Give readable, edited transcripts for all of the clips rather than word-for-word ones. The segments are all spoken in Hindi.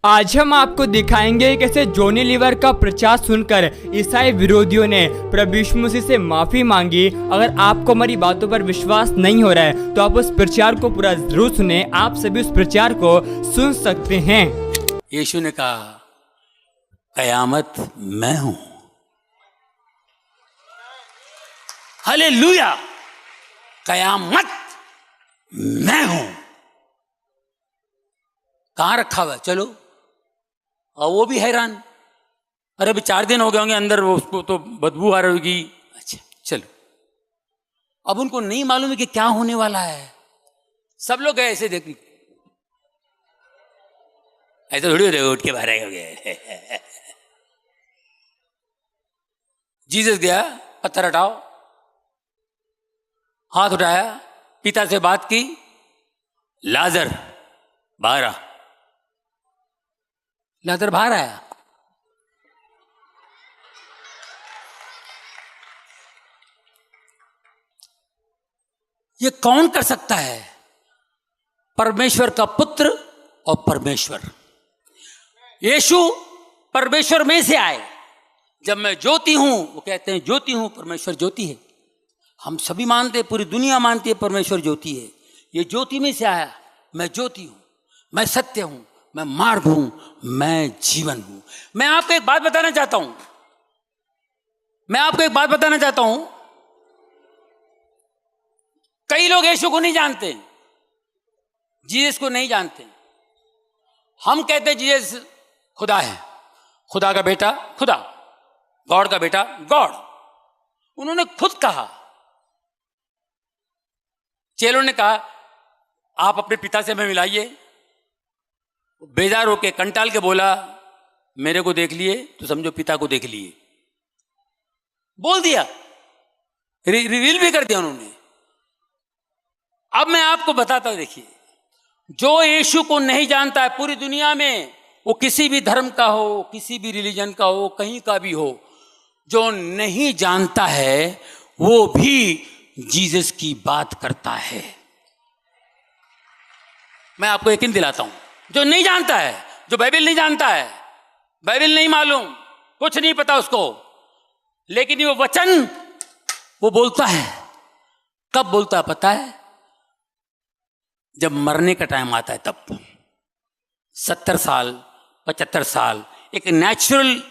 आज हम आपको दिखाएंगे कैसे जॉनी लीवर का प्रचार सुनकर ईसाई विरोधियों ने प्रभु यीशु मसीह से माफी मांगी। अगर आपको हमारी बातों पर विश्वास नहीं हो रहा है तो आप उस प्रचार को पूरा जरूर सुने। आप सभी उस प्रचार को सुन सकते हैं। यीशु ने कहा, कयामत मैं हूं। हालेलुया, कयामत मैं हूं। कहां रखा हुआ? चलो। और वो भी हैरान, अरे अभी 4 दिन हो गए होंगे अंदर, उसको तो बदबू आ रही होगी। अच्छा चलो। अब उनको नहीं मालूम है कि क्या होने वाला है। सब लोग गए ऐसे देखने, ऐसे थोड़ी हो उठ के बाहर हो गए। जीसस गया, पत्थर हटाओ, हाथ उठाया, पिता से बात की, लाजर बाहर आ। लाजर बाहर आया। ये कौन कर सकता है? परमेश्वर का पुत्र और परमेश्वर। यीशु परमेश्वर में से आए। जब मैं ज्योति हूं, वो कहते हैं ज्योति हूं, परमेश्वर ज्योति है। हम सभी मानते हैं, पूरी दुनिया मानती है परमेश्वर ज्योति है। ये ज्योति में से आया। मैं ज्योति हूं, मैं सत्य हूं, मैं मार्ग हूं, मैं जीवन हूं। मैं आपको एक बात बताना चाहता हूं। कई लोग यीशु को नहीं जानते, जीसस को नहीं जानते। हम कहते हैं जीसस खुदा है, खुदा का बेटा खुदा, गॉड का बेटा गॉड। उन्होंने खुद कहा, चेलों ने कहा, आप अपने पिता से हमें मिलाइए। बेजार होके कंटाल के बोला, मेरे को देख लिए तो समझो पिता को देख लिए। बोल दिया, रिवील भी कर दिया उन्होंने। अब मैं आपको बताता हूं, देखिए, जो यीशु को नहीं जानता है पूरी दुनिया में, वो किसी भी धर्म का हो, किसी भी रिलीजन का हो, कहीं का भी हो, जो नहीं जानता है वो भी जीसस की बात करता है। मैं आपको यकीन दिलाता हूं, जो नहीं जानता है, जो बाइबल नहीं जानता है, बाइबल नहीं मालूम, कुछ नहीं पता उसको, लेकिन वो वचन वो बोलता है। कब बोलता है पता है? जब मरने का टाइम आता है तब। 70 साल 75 साल एक नेचुरल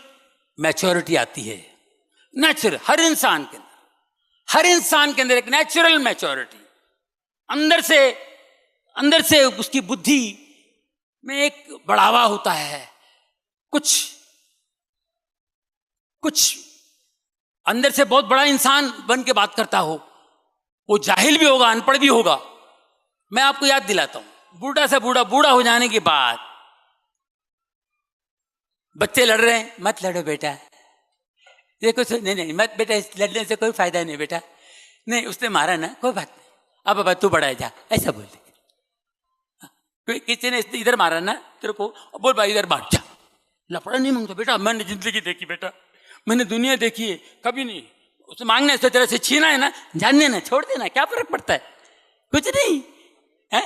मैच्योरिटी आती है। नेचुरल, हर इंसान के अंदर एक नेचुरल मैच्योरिटी, अंदर से उसकी बुद्धि में एक बढ़ावा होता है। कुछ अंदर से बहुत बड़ा इंसान बन के बात करता हो। वो जाहिल भी होगा, अनपढ़ भी होगा। मैं आपको याद दिलाता हूं, बूढ़ा से बूढ़ा हो जाने के बाद बच्चे लड़ रहे हैं, मत लड़ो बेटा, देखो नहीं मत बेटा, लड़ने से कोई फायदा नहीं बेटा, नहीं उसने मारा ना, कोई बात नहीं, अब बाबा तू बड़ा है जा, ऐसा बोल दे। किसी ने इधर मारा ना तेरे को, बोल भाई इधर बांट जा। लफड़ा नहीं मांगता बेटा, मैंने जिंदगी देखी बेटा, मैंने दुनिया देखी है, कभी नहीं उसे मांगने से, तेरे से छीना है ना, जानने ना, छोड़ देना, क्या फर्क पड़ता है, कुछ नहीं है।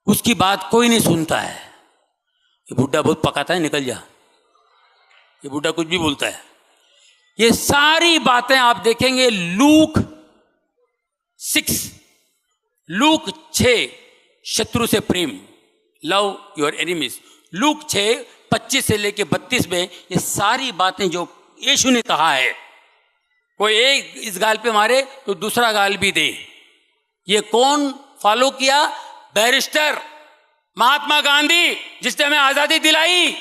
उसकी बात कोई नहीं सुनता है। ये बुढ़ा बहुत पकाता है, निकल जा, ये बुढ़ा कुछ भी बोलता है। ये सारी बातें आप देखेंगे लूक 6 शत्रु से प्रेम, लव योर एनिमीज। लूक 6:25 से लेके 32 में ये सारी बातें जो यीशु ने कहा है, कोई एक इस गाल पे मारे तो दूसरा गाल भी दे। ये कौन फॉलो किया? बैरिस्टर महात्मा गांधी, जिसने हमें आजादी दिलाई।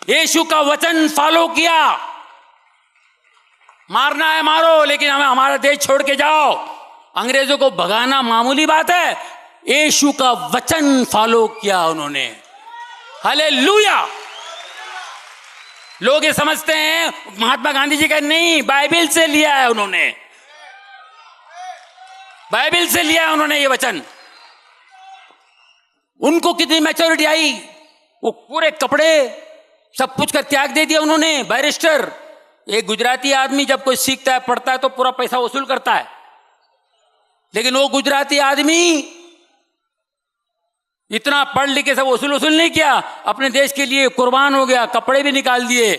यीशु का वचन फॉलो किया। मारना है मारो, लेकिन हमें हमारा देश छोड़ के जाओ। अंग्रेजों को भगाना मामूली बात है, यीशु का वचन फॉलो किया उन्होंने। हालेलुया। लोग ये समझते हैं महात्मा गांधी जी का, नहीं, बाइबल से लिया है उन्होंने, बाइबल से लिया है उन्होंने ये वचन। उनको कितनी मैच्योरिटी आई, वो पूरे कपड़े सब कुछ का त्याग दे दिया उन्होंने। बैरिस्टर, एक गुजराती आदमी जब कोई सीखता है, पढ़ता है तो पूरा पैसा वसूल करता है, लेकिन वो गुजराती आदमी इतना पढ़ लिख के सब वसूल वसूल नहीं किया, अपने देश के लिए कुर्बान हो गया, कपड़े भी निकाल दिए।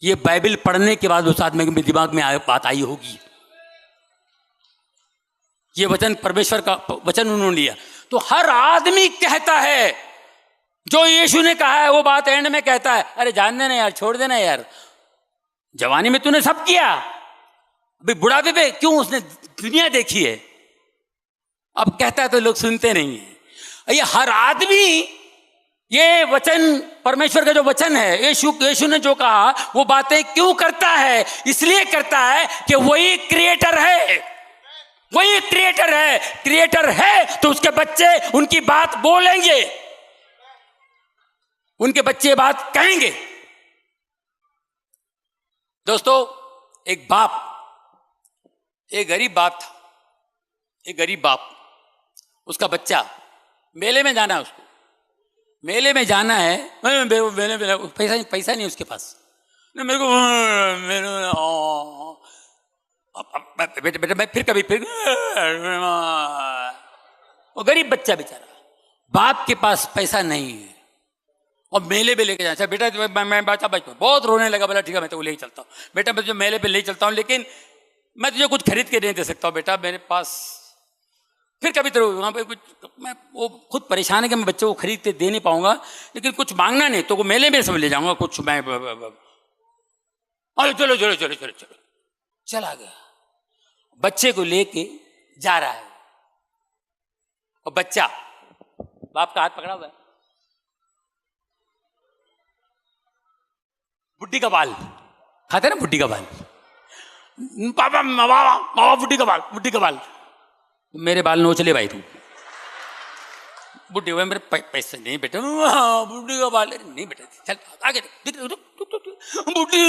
ये बाइबल पढ़ने के बाद उस आदमी के दिमाग में बात आई होगी, ये वचन परमेश्वर का वचन उन्होंने लिया। तो हर आदमी कहता है जो यीशु ने कहा है वो बात एंड में कहता है, अरे जान देना यार, छोड़ देना यार, जवानी में तूने सब किया, अभी बुढ़ापे पे क्यों, उसने दुनिया देखी है। अब कहता है तो लोग सुनते नहीं है। ये हर आदमी ये वचन, परमेश्वर का जो वचन है, यीशु ने जो कहा वो बातें क्यों करता है? इसलिए करता है कि वही क्रिएटर है, वही क्रिएटर है। क्रिएटर है तो उसके बच्चे उनकी बात बोलेंगे, उनके बच्चे बात कहेंगे। दोस्तों, एक बाप, एक गरीब बाप था, एक गरीब बाप, उसका बच्चा, मेले में जाना है उसको, मेले में जाना है, मेले में पैसा नहीं उसके पास, मेरे को बेटा मैं फिर वो गरीब बच्चा बेचारा, बाप के पास पैसा नहीं है और मेले पे लेके जाना। बेटा मैं बच्चा बहुत रोने लगा, बोला ठीक है मैं तो ले ही चलता हूँ बेटा, मैं जो मेले पे ले चलता हूँ, लेकिन मैं तुझे कुछ खरीद के नहीं दे सकता हूँ बेटा, मेरे पास फिर कभी तो वहाँ पे कुछ, मैं वो खुद परेशान है कि मैं बच्चे को खरीद के दे नहीं पाऊंगा, लेकिन कुछ मांगना नहीं तो वो मेले में सब ले जाऊंगा कुछ, मैं अरे चलो चलो चलो चलो चलो, चला गया, बच्चे को लेके जा रहा है और बच्चा बाप का हाथ पकड़ा हुआ है, बुड्ढी का बाल खाते ना, बुड्ढी का बाल, पापा मामा बुड्ढी का बाल, बुड्ढी का बाल, मेरे बाल नोच ले भाई तू, बुड्ढी हुए मेरे पैसे नहीं बेटा, बुड्ढी का बाल नहीं बेटा, चल आगे बुड्ढी,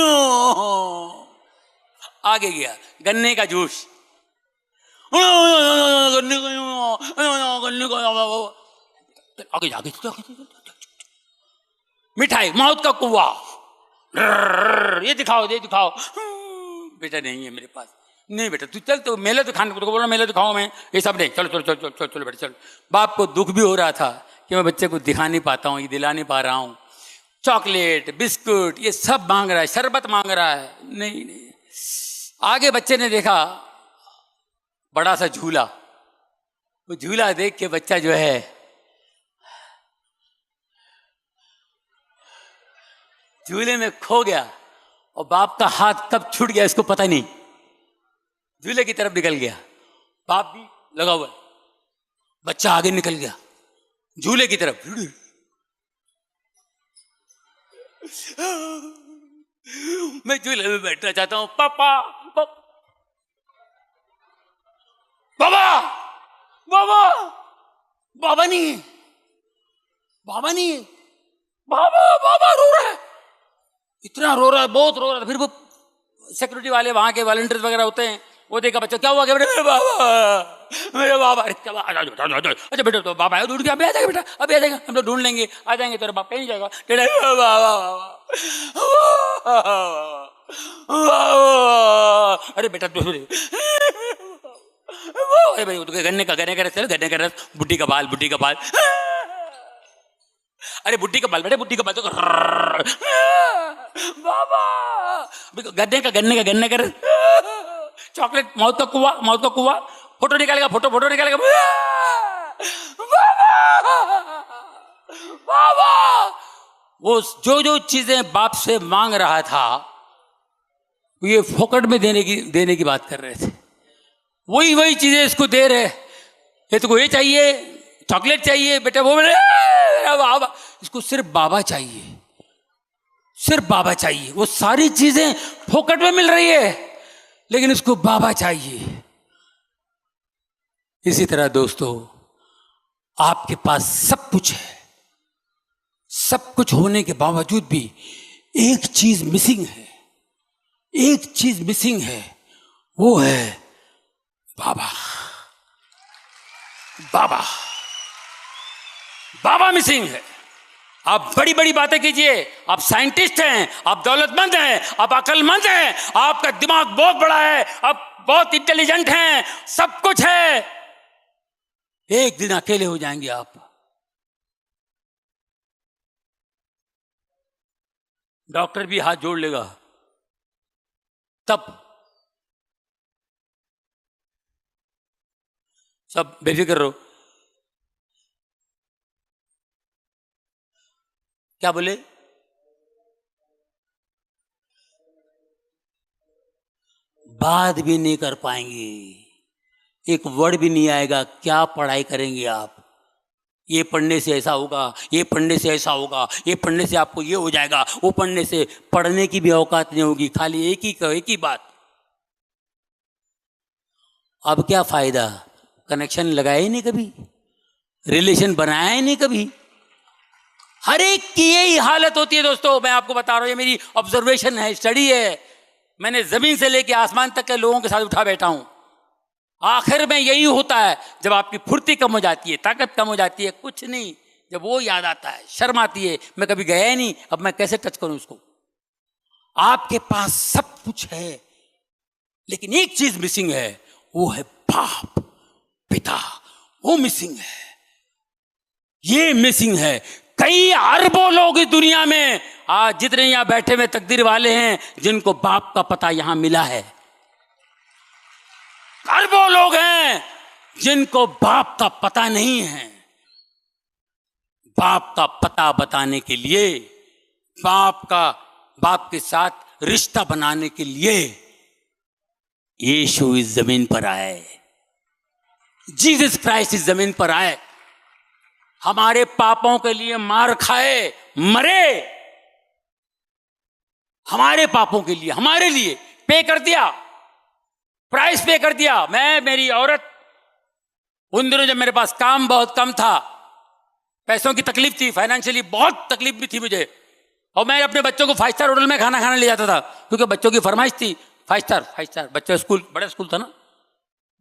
आगे गया, गन्ने का जूस, गन्ने का आगे आगे, मिठाई, मौत का कुआं, ये दिखाओ ये दिखाओ, बेटा नहीं है मेरे पास, नहीं बेटा तू चल, तो मेले तो खाने को बोला, मेले तो खाओ, मैं ये सब नहीं, चलो चलो चलो चलो चलो चलो बेटा चलो। बाप को दुख भी हो रहा था कि मैं बच्चे को दिखा नहीं पाता हूँ, ये दिला नहीं पा रहा हूँ, चॉकलेट बिस्कुट ये सब मांग रहा है, शरबत मांग रहा है, नहीं नहीं। आगे बच्चे ने देखा बड़ा सा झूला, वो झूला देख के बच्चा जो है झूले में खो गया और बाप का हाथ कब छूट गया इसको पता नहीं, झूले की तरफ निकल गया, बाप भी लगा हुआ है, बच्चा आगे निकल गया झूले की तरफ, मैं झूले में बैठना चाहता हूं, पापा बाबा बाबा बाबा नहीं, बाबा नहीं, बाबा बाबा रो रहा है, इतना रो रहा है, बहुत रो रहा है। फिर वो सिक्योरिटी वाले वहां के वॉलंटियर्स वगैरह होते हैं, वो देखा बच्चा क्या हुआ, मेरे बाबा मेरे बाबा, अच्छा बेटा तो बाबा है, ढूंढ के अभी आ जाएगा बेटा, अभी आ जाएगा, हम लोग ढूंढ लेंगे, आ जाएंगे, तेरा बाप कहीं जाएगा, अरे बेटा अरे भाई गन्ने का रस, गन्ने का रस, बुड्ढी का बाल, बुड्ढी का बाल, अरे बुड्ढी का बाल बेटे, बुड्ढी का बाल, बाबा गन्ने का रस, चॉकलेट, मौत का कुआं, फोटो निकालेगा, फोटो निकालेगा, बाबा वो जो चीजें बाप से मांग रहा था ये फोकट में देने की बात कर रहे थे, वही चीजें इसको दे रहे, ये तो ये चाहिए, चॉकलेट चाहिए बेटा, वो बाबा, इसको सिर्फ बाबा चाहिए, सिर्फ बाबा चाहिए, वो सारी चीजें फोकट में मिल रही है लेकिन इसको बाबा चाहिए। इसी तरह दोस्तों आपके पास सब कुछ है, सब कुछ होने के बावजूद भी एक चीज मिसिंग है, एक चीज मिसिंग है, वो है बाबा। बाबा बाबा मिसिंग है। आप बड़ी बड़ी बातें कीजिए, आप साइंटिस्ट हैं, आप दौलतमंद हैं, आप अक्लमंद हैं, आपका दिमाग बहुत बड़ा है, आप बहुत इंटेलिजेंट हैं, सब कुछ है, एक दिन अकेले हो जाएंगे आप। डॉक्टर भी हाथ जोड़ लेगा, तब सब बेफिक्र रहो। क्या बोले? बात भी नहीं कर पाएंगे, एक वर्ड भी नहीं आएगा। क्या पढ़ाई करेंगे आप? ये पढ़ने से ऐसा होगा, ये पढ़ने से ऐसा होगा, ये पढ़ने से आपको ये हो जाएगा, वो पढ़ने से। पढ़ने की भी औकात नहीं होगी, खाली एक ही बात। अब क्या फायदा? कनेक्शन लगाया ही नहीं कभी, रिलेशन बनाया ही नहीं कभी। हर एक की यही हालत होती है दोस्तों, मैं आपको बता रहा हूं, ये मेरी ऑब्जर्वेशन है, स्टडी है। मैंने जमीन से लेकर आसमान तक के लोगों के साथ उठा बैठा हूं। आखिर में यही होता है, जब आपकी फुर्ती कम हो जाती है, ताकत कम हो जाती है, कुछ नहीं, जब वो याद आता है, शर्म आती है, मैं कभी गया ही नहीं, अब मैं कैसे टच करूं उसको। आपके पास सब कुछ है, लेकिन एक चीज मिसिंग है, वो है बाप, पिता। वो मिसिंग है, ये मिसिंग है। कई अरबों लोग इस दुनिया में आज जितने यहां बैठे हुए तकदीर वाले हैं, जिनको बाप का पता यहां मिला है। अरबों लोग हैं जिनको बाप का पता नहीं है। बाप का पता बताने के लिए, बाप के साथ रिश्ता बनाने के लिए यीशु इस जमीन पर आए, जीसस क्राइस्ट इस जमीन पर आए, हमारे पापों के लिए मार खाए, मरे, हमारे पापों के लिए, हमारे लिए पे कर दिया, प्राइस पे कर दिया। मेरी औरत, उन दिनों जब मेरे पास काम बहुत कम था, पैसों की तकलीफ थी, फाइनेंशियली बहुत तकलीफ भी थी मुझे, और मैं अपने बच्चों को 5 स्टार होटल में खाना खाने ले जाता था, क्योंकि बच्चों की फरमाइश थी 5 स्टार। बच्चे स्कूल, बड़े स्कूल था ना,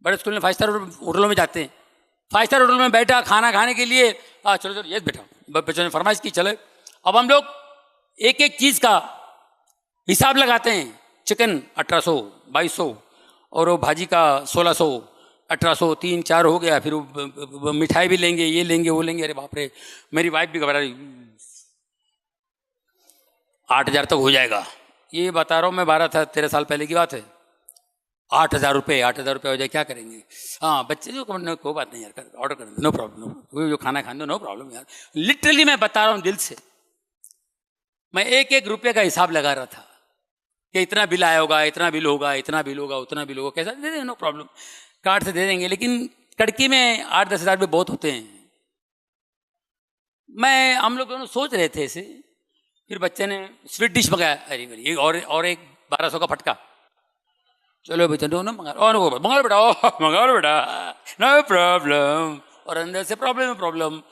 बड़े स्कूल में 5 स्टार होटलों में जाते हैं। 5 स्टार होटल में बैठा खाना खाने के लिए, चलो ये बेटा, बच्चों ने फरमाइश की, चले। अब हम लोग एक एक चीज का हिसाब लगाते हैं। चिकन 1800, 2200, और वो भाजी का 1600, 1800, 3-4 हो गया। फिर वो मिठाई भी लेंगे, ये लेंगे, वो लेंगे। अरे बाप रे, मेरी वाइफ भी घबरा रही, 8000 तक हो जाएगा। ये बता रहा हूँ मैं, 12-13 साल पहले की बात है। 8000 रुपये हो जाए, क्या करेंगे? हाँ, बच्चे जो कोई बात नहीं यार, ऑर्डर कर दो, नो प्रॉब्लम, जो खाना खाने दो, नो प्रॉब्लम यार। लिटरली मैं बता रहा हूँ दिल से, मैं एक एक रुपये का हिसाब लगा रहा था कि इतना बिल आया होगा, इतना बिल होगा, इतना बिल होगा, उतना बिल होगा, कैसा दे देंगे, नो प्रॉब्लम, कार्ड से दे देंगे। लेकिन कड़की में 8-10 हज़ार रुपये बहुत होते हैं। हम लोग दोनों सोच रहे थे ऐसे, फिर बच्चे ने स्वीट डिश मंगाया, अरे और एक 1200 का फटका। चलो बेटा, दोनों मंगा लो बेटा, नो प्रॉब्लम। और अंदर से प्रॉब्लम।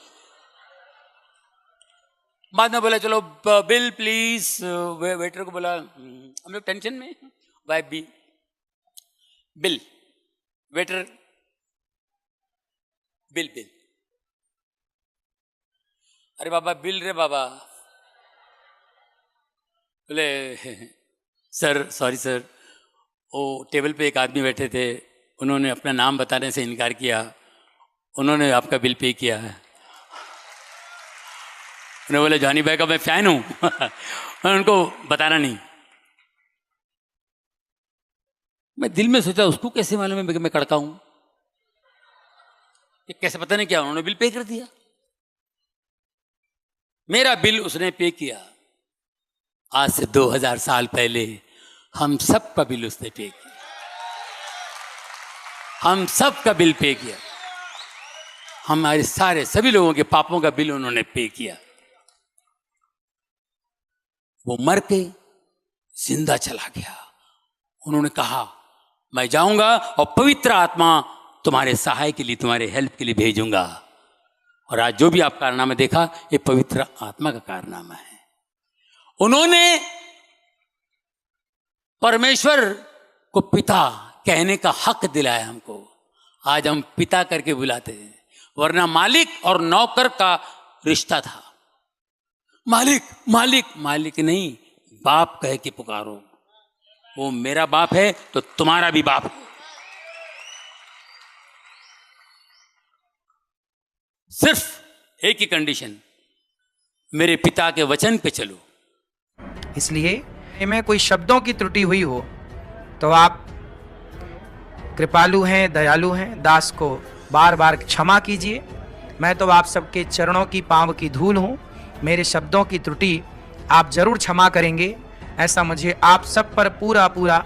बाद में बोला चलो बिल प्लीज, वेटर को बोला, हम लोग टेंशन में, वाइफ भी, बिल, वेटर, बिल। अरे बाबा बिल रे बाबा। बोले सर, सॉरी सर, वो टेबल पे एक आदमी बैठे थे, उन्होंने अपना नाम बताने से इनकार किया, उन्होंने आपका बिल पे किया है। उन्होंने बोला जॉनी भाई का मैं फैन हूँ मैंने उनको बताना नहीं। मैं दिल में सोचा उसको कैसे मालूम है मैं कड़का हूँ, ये कैसे पता नहीं क्या। उन्होंने बिल पे कर दिया, मेरा बिल उसने पे किया। आज से 2000 साल पहले हम सब का बिल उसने पे किया, हम सब का बिल पे किया, हमारे सारे सभी लोगों के पापों का बिल उन्होंने पे किया। वो मर के जिंदा चला गया। उन्होंने कहा मैं जाऊंगा और पवित्र आत्मा तुम्हारे सहाय के लिए, तुम्हारे हेल्प के लिए भेजूंगा। और आज जो भी आप कारनामा देखा, ये पवित्र आत्मा का कारनामा है। उन्होंने परमेश्वर को पिता कहने का हक दिलाया हमको। आज हम पिता करके बुलाते हैं, वरना मालिक और नौकर का रिश्ता था। मालिक मालिक मालिक नहीं, बाप कह के पुकारो। वो मेरा बाप है तो तुम्हारा भी बाप है। सिर्फ एक ही कंडीशन, मेरे पिता के वचन पे चलो। इसलिए में कोई शब्दों की त्रुटि हुई हो तो आप कृपालु हैं, दयालु हैं, दास को बार बार क्षमा कीजिए। मैं तो आप सबके चरणों की पांव की धूल हूँ, मेरे शब्दों की त्रुटि आप जरूर क्षमा करेंगे, ऐसा मुझे आप सब पर पूरा पूरा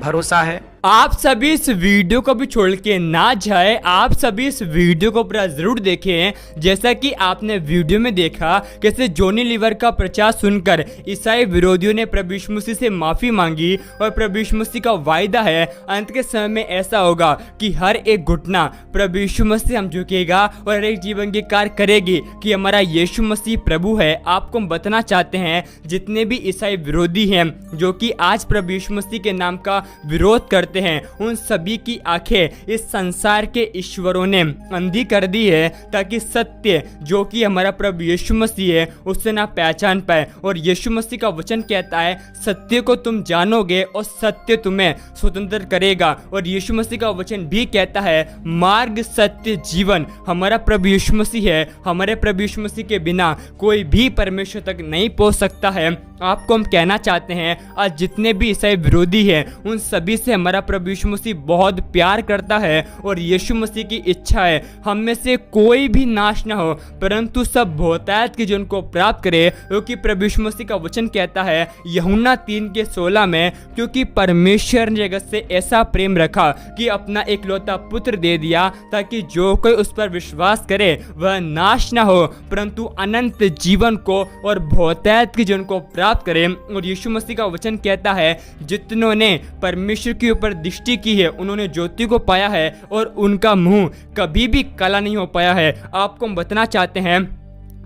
भरोसा है। आप सभी इस वीडियो को भी छोड़ के ना जाए, आप सभी इस वीडियो को पूरा जरूर देखें। जैसा कि आपने वीडियो में देखा कैसे जॉनी लीवर का प्रचार सुनकर ईसाई विरोधियों ने प्रभु यीशु मसीह से माफी मांगी और प्रभु यीशु मसीह का वायदा है अंत के समय में ऐसा होगा कि हर एक घुटना प्रभु यीशु मसीह हम झुकेगा और हर एक जीवन के कार्य करेगी कि हमारा यीशु मसीह प्रभु है। आपको हम बताना चाहते हैं जितने भी ईसाई विरोधी हैं जो कि आज प्रभु यीशु मसीह के नाम का विरोध करते हैं, उन सभी की आंखें इस संसार के ईश्वरों ने अंधी कर दी है ताकि सत्य जो कि हमारा प्रभु यीशु मसीह है उससे ना पहचान पाए। और यीशु मसीह का वचन कहता है सत्य को तुम जानोगे और सत्य तुम्हें स्वतंत्र करेगा। और यीशु मसीह का वचन भी कहता है मार्ग, सत्य, जीवन हमारा प्रभु यीशु मसीह है। हमारे प्रभु यीशु मसीह के बिना कोई भी परमेश्वर तक नहीं पहुंच सकता है। आपको हम कहना चाहते हैं आज जितने भी ईसाई विरोधी हैं उन सभी से हमारा प्रभु यीशु मसीह बहुत प्यार करता है और यीशु मसीह की इच्छा है हम में से कोई भी नाश ना हो परंतु सब बहुतायत के जीवन को प्राप्त करे, क्योंकि प्रभु यीशु मसीह का वचन कहता है यूहन्ना 3:16 में, क्योंकि परमेश्वर ने जगत से ऐसा प्रेम रखा कि अपना एकलौता पुत्र दे दिया ताकि जो कोई उस पर विश्वास करे वह नाश ना हो परंतु अनंत जीवन को और बहुतायत के जीवन को प्राप्त करे। और यीशु मसीह का वचन कहता है जितनों ने परमेश्वर के ऊपर दृष्टि की है उन्होंने ज्योति को पाया है और उनका मुंह कभी भी काला नहीं हो पाया है। आपको हम बताना चाहते हैं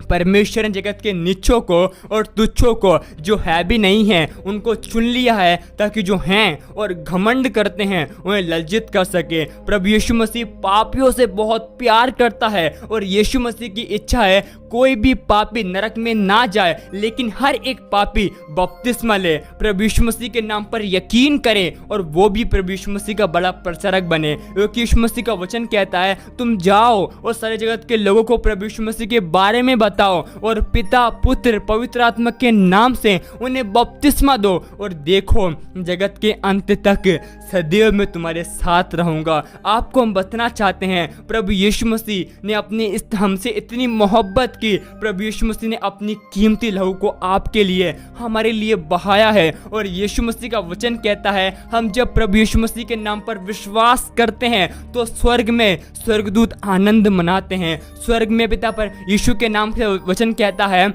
परमेश्वर ने जगत के नीचों को और तुच्छों को जो है भी नहीं है उनको चुन लिया है ताकि जो हैं और घमंड करते हैं उन्हें लज्जित कर सके। प्रभु यीशु मसीह पापियों से बहुत प्यार करता है और यीशु मसीह की इच्छा है कोई भी पापी नरक में ना जाए लेकिन हर एक पापी बपतिस्मा ले, प्रभु यीशु मसीह के नाम पर यकीन करे और वो भी प्रभु यीशु मसीह का बड़ा प्रचारक बने। क्योंकि यीशु मसीह का वचन कहता है तुम जाओ और सारे जगत के लोगों को प्रभु यीशु मसीह के बारे में बताओ और पिता, पुत्र, पवित्र आत्मा के नाम से उन्हें बपतिस्मा दो और देखो जगत के अंत तक सदैव मैं तुम्हारे साथ रहूंगा। आपको हम बताना चाहते हैं प्रभु यीशु मसीह ने अपनी हमसे इतनी मोहब्बत की, प्रभु यीशु मसीह ने अपनी कीमती लहू को आपके लिए हमारे लिए बहाया है। और यीशु मसीह का वचन कहता है हम जब प्रभु यीशु मसीह के नाम पर विश्वास करते हैं तो स्वर्ग में स्वर्गदूत आनंद मनाते हैं। स्वर्ग में पिता पर यीशु के नाम से वचन कहता है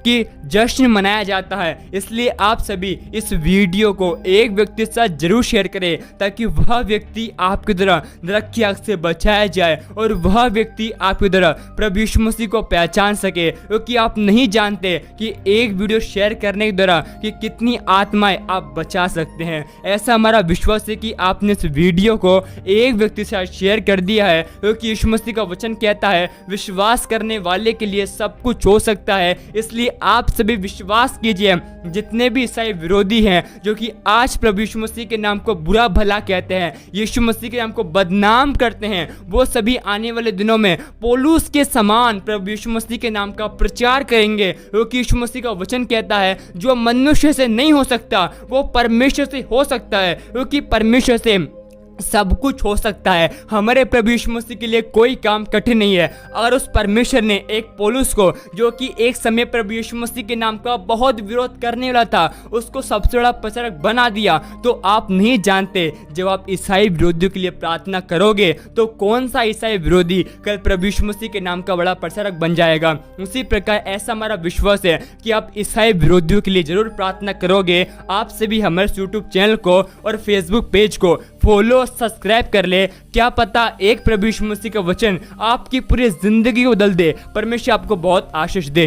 कि जश्न मनाया जाता है। इसलिए आप सभी इस वीडियो को एक व्यक्ति के साथ जरूर शेयर करें ताकि वह व्यक्ति आपकी तरह नरक की आग से बचाया जाए और वह व्यक्ति आपकी तरह प्रभु यीशु मसीह को पहचान सके। क्योंकि आप नहीं जानते कि एक वीडियो शेयर करने के द्वारा कि कितनी आत्माएं आप बचा सकते हैं। ऐसा हमारा विश्वास है कि आपने इस वीडियो को एक व्यक्ति के साथ शेयर कर दिया है, क्योंकि यीशु मसीह का वचन कहता है विश्वास करने वाले के लिए सब कुछ हो सकता है। इसलिए आप सभी विश्वास कीजिए जितने भी ईसाई विरोधी हैं जो कि आज प्रभु यीशु मसीह के नाम को बुरा भला कहते हैं, यीशु मसीह के नाम को बदनाम करते हैं, वो सभी आने वाले दिनों में पौलुस के समान प्रभु यीशु मसीह के नाम का प्रचार करेंगे। क्योंकि यीशु मसीह का वचन कहता है जो मनुष्य से नहीं हो सकता वो परमेश्वर से हो सकता है, क्योंकि परमेश्वर से सब कुछ हो सकता है। हमारे प्रभु यीशु मसीह के लिए कोई काम कठिन नहीं है। अगर उस परमेश्वर ने एक पौलुस को जो कि एक समय प्रभु यीशु मसीह के नाम का बहुत विरोध करने वाला था उसको सबसे बड़ा प्रचारक बना दिया, तो आप नहीं जानते जब आप ईसाई विरोधियों के लिए प्रार्थना करोगे तो कौन सा ईसाई विरोधी कल प्रभु यीशु मसीह के नाम का बड़ा प्रचारक बन जाएगा। उसी प्रकार ऐसा हमारा विश्वास है कि आप ईसाई विरोधियों के लिए जरूर प्रार्थना करोगे। आप सभी हमारे यूट्यूब चैनल को और फेसबुक पेज को फॉलो सब्सक्राइब कर ले। क्या पता एक प्रभु यीशु मसीह का वचन आपकी पूरी जिंदगी को बदल दे। परमेश्वर आपको बहुत आशीष दे।